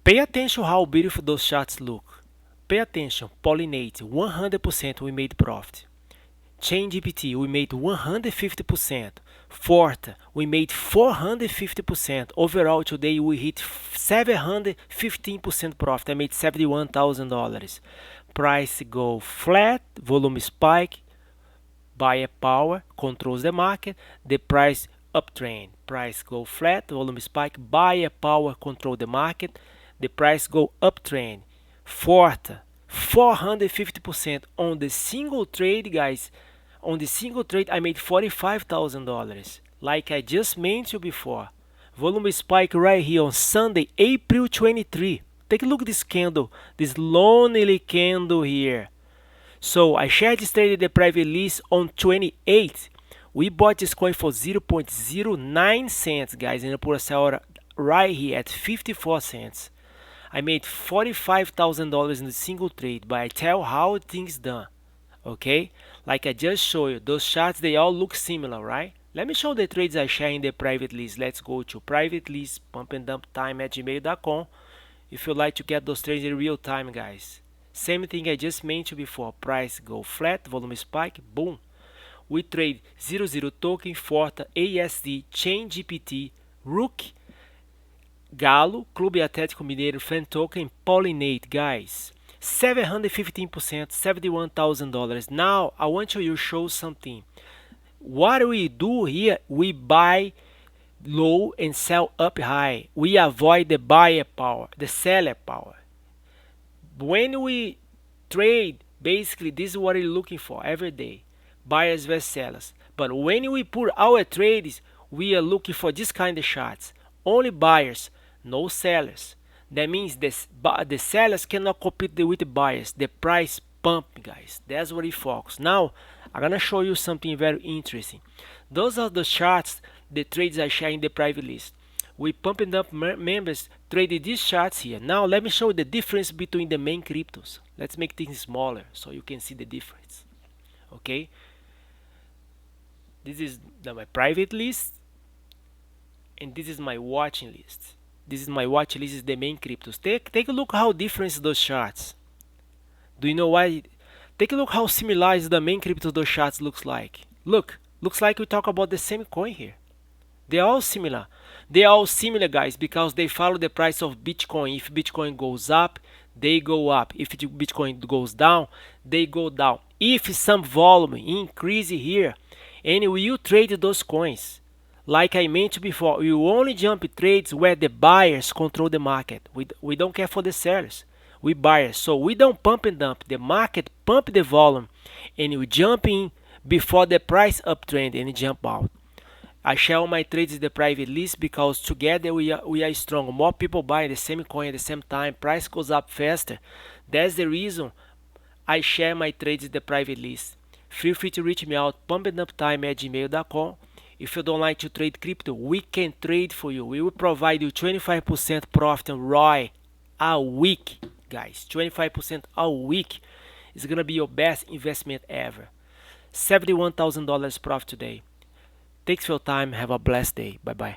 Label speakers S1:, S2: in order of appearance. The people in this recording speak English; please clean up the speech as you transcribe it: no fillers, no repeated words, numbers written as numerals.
S1: Pay attention how beautiful those charts look. Pay attention. Polinate, 100% we made profit. ChainGPT, we made 150%. Forta, we made 450%. Overall, today we hit 715% profit. I made $71,000. Price go flat, volume spike, buyer power controls the market. The price uptrend. Price go flat, volume spike, buyer power control the market. The price go uptrend. Forta, 450% on the single trade, guys. On the single trade, I made $45,000, like I just mentioned before. Volume spike right here on Sunday, April 23. Take a look at this candle, this lonely candle here. So I shared this trade in the private list on 28. We bought this coin for 0.09 cents, guys, and I put a sell order right here at 54 cents. I made $45,000 in a single trade, but I tell how things done. Okay, like I just showed you, those charts, they all look similar, right? Let me show the trades I share in the private list. Let's go to private list, pumpanddumptime@gmail.com. if you like to get those trades in real time, guys. Same thing I just mentioned before. Price go flat, volume spike, boom. We trade 00 token, Forta, ASD, ChainGPT, Rook, Galo, Clube Atlético Mineiro, Fan Token, Polinate, guys. 715%, $71,000. Now I want to show something. What we do here, we buy low and sell up high. We avoid the buyer power, the seller power. When we trade, basically this is what we're looking for every day, buyers versus sellers. But when we put our trades, we are looking for this kind of charts. Only buyers, no sellers. That means the sellers cannot compete with the buyers. The price pump, guys. That's what we focus. Now, I'm gonna show you something very interesting. Those are the charts, the trades I share in the private list. We pumping up members traded these charts here. Now, let me show you the difference between the main cryptos. Let's make things smaller so you can see the difference. Okay. This is my private list, and this is my watching list. This is my watch list, is the main cryptos. Take a look how different those charts. Do you know why? Take a look how similar is the main crypto those charts looks like. Look, looks like we talk about the same coin here. They're all similar. They're all similar, guys, because they follow the price of Bitcoin. If Bitcoin goes up, they go up. If Bitcoin goes down, they go down. If some volume increase here, and you trade those coins, like I mentioned before, we only jump trades where the buyers control the market. We don't care for the sellers. We buyers. So we don't pump and dump. The market pump the volume, and we jump in before the price uptrend and jump out. I share all my trades in the private list because together we are strong. More people buy the same coin at the same time. Price goes up faster. That's the reason I share my trades in the private list. Feel free to reach me out, pumpanddumptime@gmail.com. If you don't like to trade crypto, we can trade for you. We will provide you 25% profit on ROI a week, guys. 25% a week is gonna be your best investment ever. $71,000 profit today. Thanks for your time. Have a blessed day. Bye bye.